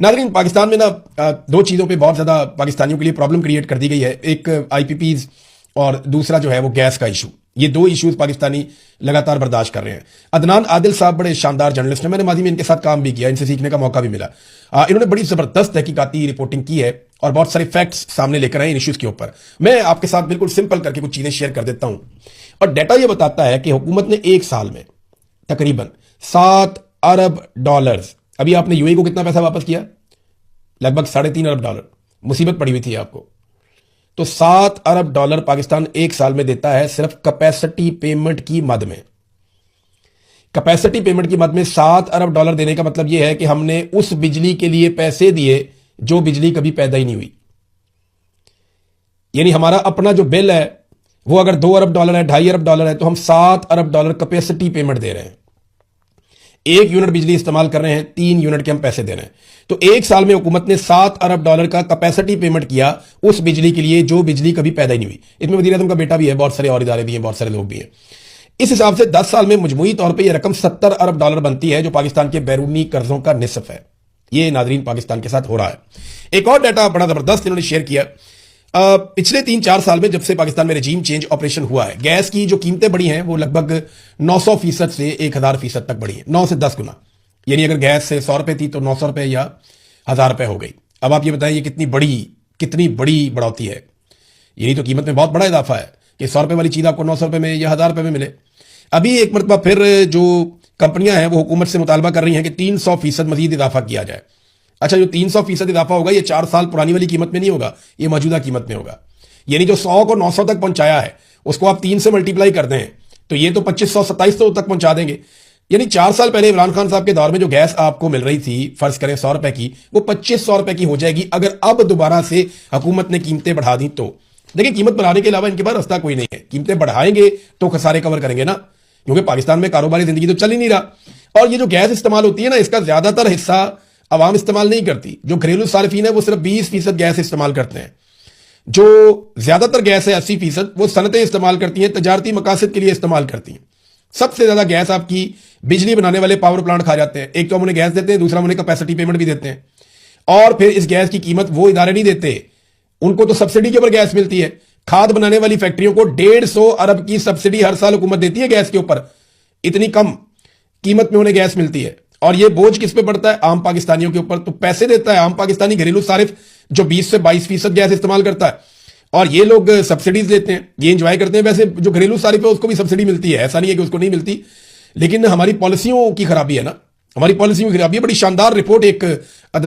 नाज़रीन, पाकिस्तान में ना दो चीज़ों पे बहुत ज़्यादा पाकिस्तानियों के लिए प्रॉब्लम क्रिएट कर दी गई है। एक आईपीपीज और दूसरा जो है वो गैस का इशू। ये दो इश्यूज पाकिस्तानी लगातार बर्दाश्त कर रहे हैं। अदनान आदिल साहब बड़े शानदार जर्नलिस्ट हैं, मैंने माजी में इनके साथ काम भी किया, इनसे सीखने का मौका भी मिला। इन्होंने बड़ी ज़बरदस्त तहकीकाती रिपोर्टिंग की है और बहुत सारे फैक्ट्स सामने लेकर आए इन इश्यूज के ऊपर। मैं आपके साथ बिल्कुल सिंपल करके कुछ चीज़ें शेयर कर देता हूं। और डाटा ये बताता है कि हुकूमत ने एक साल में तकरीबन 7 अरब डॉलर्स, अभी आपने यूएई को कितना पैसा वापस किया? लगभग 3.5 अरब डॉलर। मुसीबत पड़ी हुई थी आपको, तो 7 अरब डॉलर पाकिस्तान एक साल में देता है सिर्फ कैपेसिटी पेमेंट की मद में। कैपेसिटी पेमेंट की मद में 7 अरब डॉलर देने का मतलब यह है कि हमने उस बिजली के लिए पैसे दिए जो बिजली कभी पैदा ही नहीं हुई। यानी हमारा अपना जो बिल है वो अगर 2 अरब डॉलर है, 2.5 अरब डॉलर है, तो हम 7 अरब डॉलर कैपेसिटी पेमेंट दे रहे हैं। 1 यूनिट बिजली इस्तेमाल कर रहे हैं, 3 यूनिट के हम पैसे दे रहे हैं। तो एक साल में हुकूमत ने 7 अरब डॉलर का कैपेसिटी पेमेंट किया उस बिजली के लिए जो बिजली कभी पैदा ही नहीं हुई। इसमें वज़ीर आज़म का बेटा भी है, बहुत सारे और इदारे भी हैं, बहुत सारे लोग भी हैं। इस हिसाब से 10 साल में मजमूई तौर पर यह रकम 70 अरब डॉलर बनती है, जो पाकिस्तान के बैरूनी कर्जों का निसफ है। यह नाजरीन पाकिस्तान के साथ हो रहा है। एक और डाटा बड़ा जबरदस्त इन्होंने शेयर किया। पिछले 3-4 साल में जब से पाकिस्तान में रजीम चेंज ऑपरेशन हुआ है, गैस की जो कीमतें बढ़ी हैं वो लगभग 900% से 1000% तक बढ़ी है, 9 से 10 गुना। यानी अगर गैस से 100 रुपए थी तो 900 रुपए या 1000 रुपए हो गई। अब आप ये बताएं ये कितनी बड़ी बढ़ोतरी है। यही तो कीमत में बहुत बड़ा इजाफा है कि 100 रुपए वाली चीज आपको 900 रुपए में या 1000 रुपए में मिले। अभी एक मरतबा फिर जो कंपनियां हैं वो हुकूमत से मुतालबा कर रही हैं कि 300% मजीद इजाफा किया जाए। अच्छा, जो 300% इजाफा होगा ये 4 साल पुरानी वाली कीमत में नहीं होगा, ये मौजूदा कीमत में होगा। यानी जो 100 को 900 तक पहुंचाया है उसको आप 3 से मल्टीप्लाई कर दें तो ये तो 2527 तक पहुंचा देंगे। यानी 4 साल पहले इमरान खान साहब के दौर में जो गैस आपको मिल रही थी, फर्ज करें 100 रुपए की, वो 2500 रुपए की हो जाएगी अगर अब दोबारा से हुकूमत ने कीमतें बढ़ा दी तो। देखिए, कीमत बढ़ाने के अलावा इनके पास रास्ता कोई नहीं है। कीमतें बढ़ाएंगे तो खसारे कवर करेंगे ना, क्योंकि पाकिस्तान में कारोबारी जिंदगी तो चल ही नहीं रहा। और ये जो गैस इस्तेमाल होती है ना, इसका ज्यादातर हिस्सा अवाम इस्तेमाल नहीं करती। जो घरेलू सार्फिन है वो सिर्फ 20% गैस इस्तेमाल करते हैं। जो ज्यादातर गैस है 80% वो सनतें इस्तेमाल करती हैं, तजारती मकासद के लिए इस्तेमाल करती हैं। सबसे ज्यादा गैस आपकी बिजली बनाने वाले पावर प्लांट खा जाते हैं। एक तो हम उन्हें गैस देते हैं, दूसरा उन्हें कैपेसिटी पेमेंट भी देते हैं। और फिर इस गैस की कीमत वो इदारे नहीं देते, उनको तो सब्सिडी के ऊपर गैस मिलती है। खाद बनाने वाली फैक्ट्रियों को 150 अरब की सब्सिडी हर साल हुकूमत देती है गैस के ऊपर। इतनी कम कीमत में उन्हें गैस मिलती है। और ये बोझ किस पे पड़ता है? आम पाकिस्तानियों के ऊपर। तो पैसे देता है आम पाकिस्तानी घरेलू सारिफ जो 20 से 22% गैस इस्तेमाल करता है, और ये लोग सब्सिडीज लेते हैं, ये एंजॉय करते हैं। वैसे जो घरेलू सारिफ है उसको भी सब्सिडी मिलती है, ऐसा नहीं है कि उसको नहीं मिलती, लेकिन हमारी पॉलिसियों की खराबी है ना, हमारी पॉलिसियों की खराबी है। बड़ी शानदार रिपोर्ट एक